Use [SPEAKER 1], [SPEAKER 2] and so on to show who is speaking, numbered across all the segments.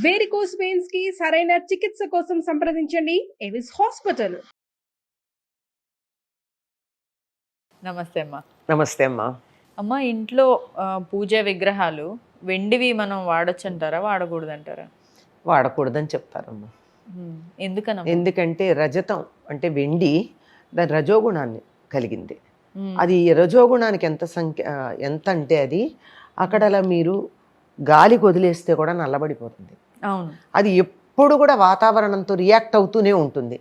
[SPEAKER 1] Varicose veins కి సరైన చికిత్స కోసం సంప్రదించండి ఎవిస్ హాస్పిటల్.
[SPEAKER 2] నమస్తే అమ్మా.
[SPEAKER 3] నమస్తే అమ్మా.
[SPEAKER 2] అమ్మ, ఇంట్లో పూజ విగ్రహాలు వెండివి మనం వాడచ్చు అంటారా, వాడకూడదు అంటారా?
[SPEAKER 3] వాడకూడదని చెప్తారమ్మా.
[SPEAKER 2] ఎందుకన్నా?
[SPEAKER 3] ఎందుకంటే రజతం అంటే వెండి దాని రజోగుణాన్ని కలిగింది. అది రజోగుణానికి ఎంత అంటే అది అక్కడ అలా మీరు గాలికి వదిలేస్తే కూడా నల్లబడిపోతుంది.
[SPEAKER 2] అవును,
[SPEAKER 3] అది ఎప్పుడు కూడా వాతావరణంతో రియాక్ట్ అవుతూనే ఉంటుంది.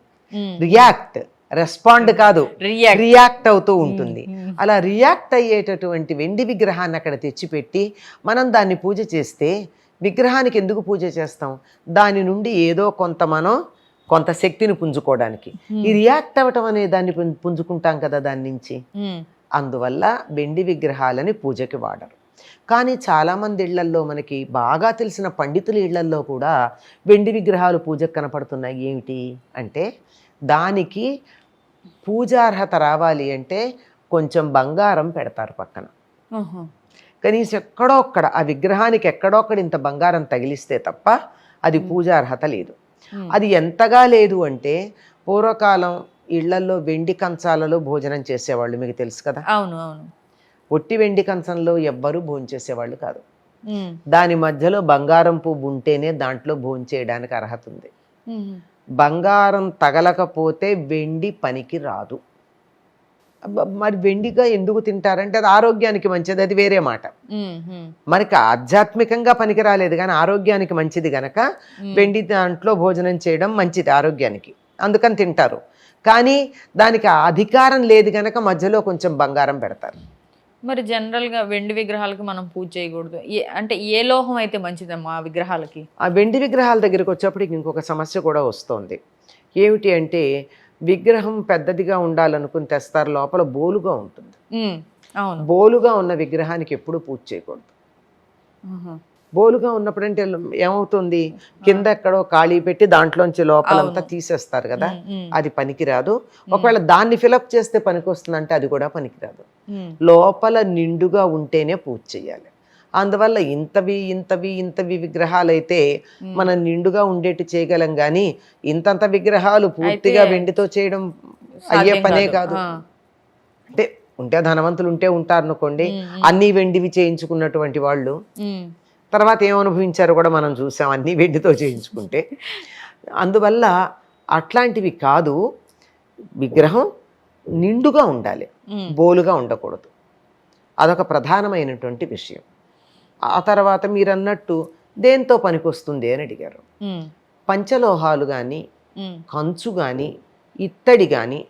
[SPEAKER 3] రెస్పాండ్ కాదు, రియాక్ట్ అవుతూ ఉంటుంది. అలా రియాక్ట్ అయ్యేటటువంటి వెండి విగ్రహాన్ని అక్కడ తెచ్చిపెట్టి మనం దాన్ని పూజ చేస్తే, విగ్రహానికి ఎందుకు పూజ చేస్తాం? దాని నుండి ఏదో కొంత శక్తిని పుంజుకోవడానికి. ఈ రియాక్ట్ అవ్వటం అనే దాన్ని పుంజుకుంటాం కదా దాని నుంచి. అందువల్ల వెండి విగ్రహాలని పూజకి వాడరు. కానీ చాలామంది ఇళ్లల్లో, మనకి బాగా తెలిసిన పండితుల ఇళ్లల్లో కూడా వెండి విగ్రహాలు పూజకు కనపడుతున్నాయి. ఏమిటి అంటే, దానికి పూజార్హత రావాలి అంటే కొంచెం బంగారం పెడతారు పక్కన. కనీసం ఎక్కడో ఒక్కడ ఆ విగ్రహానికి ఎక్కడో ఒక్కడ ఇంత బంగారం తగిలిస్తే తప్ప అది పూజార్హత లేదు. అది ఎంతగా లేదు అంటే, పూర్వకాలం ఇళ్లల్లో వెండి కంచాలలో భోజనం చేసేవాళ్ళు, మీకు తెలుసు కదా.
[SPEAKER 2] అవును అవును.
[SPEAKER 3] ఒట్టి వెండి కంచంలో ఎవ్వరూ భోంచేసేవాళ్ళు కాదు. దాని మధ్యలో బంగారం పువ్వు ఉంటేనే దాంట్లో భోంచేయడానికి అర్హత ఉంది. బంగారం తగలకపోతే వెండి పనికి రాదు. మరి వెండిగా ఎందుకు తింటారంటే అది ఆరోగ్యానికి మంచిది, అది వేరే మాట. మనకి ఆధ్యాత్మికంగా పనికి రాలేదు కానీ ఆరోగ్యానికి మంచిది గనక వెండి దాంట్లో భోజనం చేయడం మంచిది ఆరోగ్యానికి, అందుకని తింటారు. కానీ దానికి అధికారం లేదు గనక మధ్యలో కొంచెం బంగారం పెడతారు.
[SPEAKER 2] మరి జనరల్గా వెండి విగ్రహాలకి మనం పూజ చేయకూడదు అంటే ఏ లోహం అయితే మంచిదమ్మా ఆ విగ్రహాలకి? ఆ
[SPEAKER 3] వెండి విగ్రహాల దగ్గరికి వచ్చేప్పటికి ఇంకొక సమస్య కూడా వస్తుంది. ఏమిటి అంటే, విగ్రహం పెద్దదిగా ఉండాలనుకుని తెస్తారు, లోపల బోలుగా ఉంటుంది.
[SPEAKER 2] అవును,
[SPEAKER 3] బోలుగా ఉన్న విగ్రహానికి ఎప్పుడు పూజ చేయకూడదు. బోలుగా ఉన్నప్పుడు అంటే ఏమవుతుంది, కింద ఎక్కడో ఖాళీ పెట్టి దాంట్లోంచి లోపలంతా తీసేస్తారు కదా, అది పనికిరాదు. ఒకవేళ దాన్ని ఫిలప్ చేస్తే పనికొస్తుందంటే అది కూడా పనికిరాదు. లోపల నిండుగా ఉంటేనే పూజ చేయాలి. అందువల్ల ఇంతవి విగ్రహాలు అయితే మనం నిండుగా ఉండేట్టు చేయగలం, కానీ ఇంతంత విగ్రహాలు పూర్తిగా వెండితో చేయడం అయ్యే పనే కాదు. అంటే ఉంటే ధనవంతులు ఉంటే ఉంటారు అనుకోండి, అన్ని వెండివి చేయించుకున్నటువంటి వాళ్ళు తర్వాత ఏమనుభవించారో కూడా మనం చూసాం, అన్నీ వెండితో చేయించుకుంటే. అందువల్ల అట్లాంటివి కాదు, విగ్రహం నిండుగా ఉండాలి, బోలుగా ఉండకూడదు. అదొక ప్రధానమైనటువంటి విషయం. ఆ తర్వాత మీరు అన్నట్టు దేంతో పనికొస్తుంది అని అడిగారు. పంచలోహాలు కానీ, కంచు కానీ, ఇత్తడి కానీ,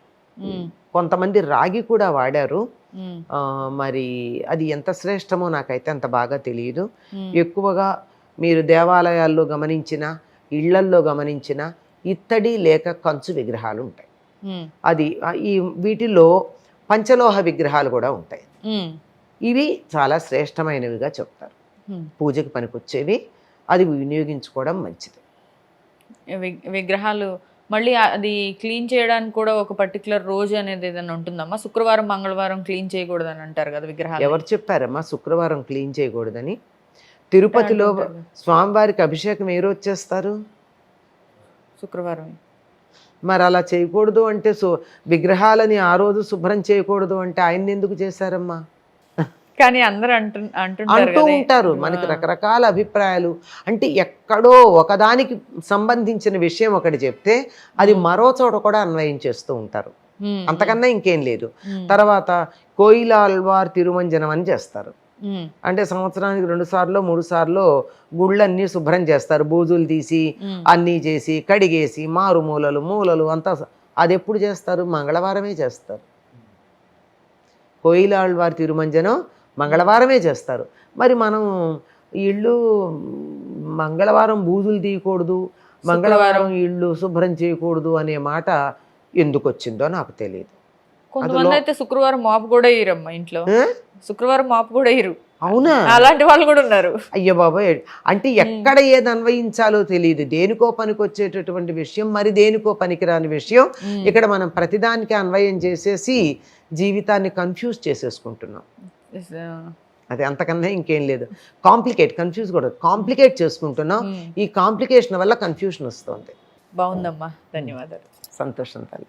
[SPEAKER 3] కొంతమంది రాగి కూడా వాడారు. మరి అది ఎంత శ్రేష్టమో నాకైతే అంత బాగా తెలియదు. ఎక్కువగా మీరు దేవాలయాల్లో గమనించిన, ఇళ్లల్లో గమనించిన ఇత్తడి లేక కంచు విగ్రహాలు ఉంటాయి. అది వీటిలో పంచలోహ విగ్రహాలు కూడా ఉంటాయి. ఇవి చాలా శ్రేష్టమైనవిగా చెప్తారు, పూజకి పనికొచ్చేవి. అది వినియోగించుకోవడం మంచిది.
[SPEAKER 2] విగ్రహాలు మళ్ళీ అది క్లీన్ చేయడానికి కూడా ఒక పర్టికులర్ రోజు అనేది ఏదైనా ఉంటుందమ్మా? శుక్రవారం మంగళవారం క్లీన్ చేయకూడదని అంటారు కదా విగ్రహాలు.
[SPEAKER 3] ఎవరు చెప్పారమ్మా శుక్రవారం క్లీన్ చేయకూడదని? తిరుపతిలో స్వామివారికి అభిషేకం ఏ రోజు చేస్తారు?
[SPEAKER 2] శుక్రవారం.
[SPEAKER 3] మరి అలా చేయకూడదు అంటే, విగ్రహాలని ఆ రోజు శుభ్రం చేయకూడదు అంటే ఆయన్ని ఎందుకు చేశారమ్మా?
[SPEAKER 2] కానీ అందరూ అంటూ
[SPEAKER 3] ఉంటారు. మనకి రకరకాల అభిప్రాయాలు. అంటే ఎక్కడో ఒకదానికి సంబంధించిన విషయం ఒకటి చెప్తే అది మరో చోట కూడా అన్వయం చేస్తూ ఉంటారు, అంతకన్నా ఇంకేం లేదు. తర్వాత కోయిలాల్వార్ తిరుమంజనం అని చేస్తారు. అంటే సంవత్సరానికి 2 సార్లు 3 సార్లు గుళ్ళన్నీ శుభ్రం చేస్తారు, బూజులు తీసి అన్నీ చేసి కడిగేసి మూలలు అంతా. అది ఎప్పుడు చేస్తారు? మంగళవారమే చేస్తారు. కోయిలాల్వార్ తిరుమంజనం మంగళవారమే చేస్తారు. మరి మనం ఇళ్ళు మంగళవారం బూజులు తీయకూడదు, మంగళవారం ఇళ్ళు శుభ్రం చేయకూడదు అనే మాట ఎందుకు వచ్చిందో నాకు తెలియదు.
[SPEAKER 2] కొంతమంది అయితే శుక్రవారం మాపు కూడా వేయరమ్మా ఇంట్లో. శుక్రవారం మాపు కూడా వేయరు.
[SPEAKER 3] అవునా?
[SPEAKER 2] అలాంటి వాళ్ళు కూడా ఉన్నారు.
[SPEAKER 3] అయ్యో బాబాయ్, అంటే ఎక్కడ ఏది అన్వయించాలో తెలియదు. దేనికో పనికి వచ్చేటటువంటి విషయం మరి దేనికో పనికిరాని విషయం ఇక్కడ మనం ప్రతిదానికి అన్వయం చేసేసి జీవితాన్ని కన్ఫ్యూజ్ చేసేసుకుంటున్నాం. అది అంతకన్నా ఇంకేం లేదు. కన్ఫ్యూజ్ కూడా కాంప్లికేట్ చేసుకుంటున్నాం. ఈ కాంప్లికేషన్ వల్ల కన్ఫ్యూషన్ వస్తుంది.
[SPEAKER 2] బాగుందమ్మా, ధన్యవాదాలు.
[SPEAKER 3] సంతోషం తల్లి.